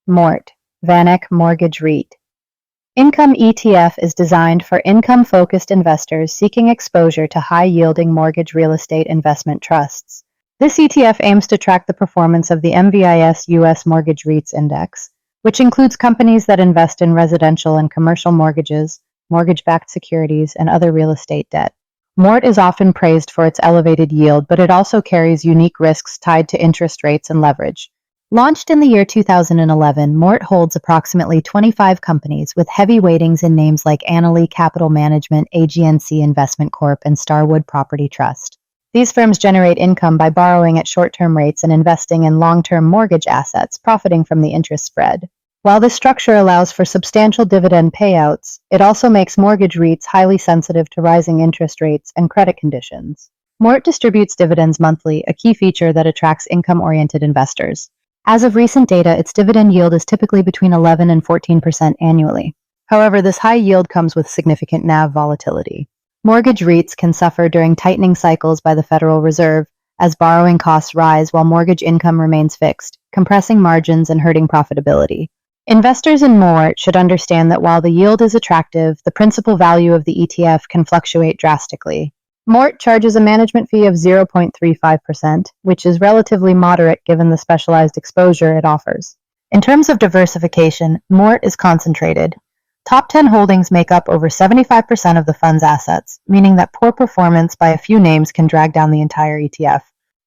MORT, VanEck Mortgage REIT. Income ETF is designed for income-focused investors seeking exposure to high-yielding mortgage real estate investment trusts. This ETF aims to track the performance of the MVIS U.S. Mortgage REITs Index, which includes companies that invest in residential and commercial mortgages, mortgage-backed securities, and other real estate debt. MORT is often praised for its elevated yield, but it also carries unique risks tied to interest rates and leverage. Launched in the year 2011, MORT holds approximately 25 companies with heavy weightings in names like Annaly Capital Management, AGNC Investment Corp., and Starwood Property Trust. These firms generate income by borrowing at short-term rates and investing in long-term mortgage assets, profiting from the interest spread. While this structure allows for substantial dividend payouts, it also makes mortgage REITs highly sensitive to rising interest rates and credit conditions. MORT distributes dividends monthly, a key feature that attracts income-oriented investors. As of recent data, its dividend yield is typically between 11 and 14% annually. However, this high yield comes with significant NAV volatility. Mortgage REITs can suffer during tightening cycles by the Federal Reserve as borrowing costs rise while mortgage income remains fixed, compressing margins and hurting profitability. Investors in MORT should understand that while the yield is attractive, the principal value of the ETF can fluctuate drastically. MORT charges a management fee of 0.35%, which is relatively moderate given the specialized exposure it offers. In terms of diversification, MORT is concentrated. Top 10 holdings make up over 75% of the fund's assets, meaning that poor performance by a few names can drag down the entire ETF.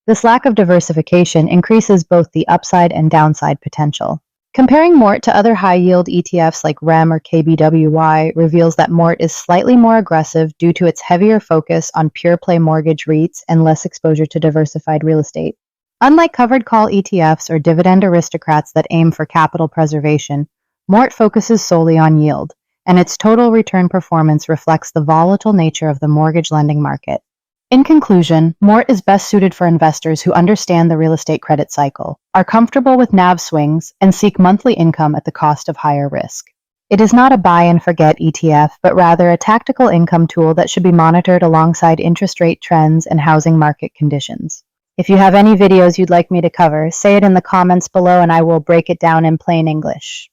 This lack of diversification increases both the upside and downside potential. Comparing MORT to other high-yield ETFs like REM or KBWY reveals that MORT is slightly more aggressive due to its heavier focus on pure-play mortgage REITs and less exposure to diversified real estate. Unlike covered call ETFs or dividend aristocrats that aim for capital preservation, MORT focuses solely on yield, and its total return performance reflects the volatile nature of the mortgage lending market. In conclusion, MORT is best suited for investors who understand the real estate credit cycle, are comfortable with NAV swings, and seek monthly income at the cost of higher risk. It is not a buy-and-forget ETF, but rather a tactical income tool that should be monitored alongside interest rate trends and housing market conditions. If you have any videos you'd like me to cover, say it in the comments below and I will break it down in plain English.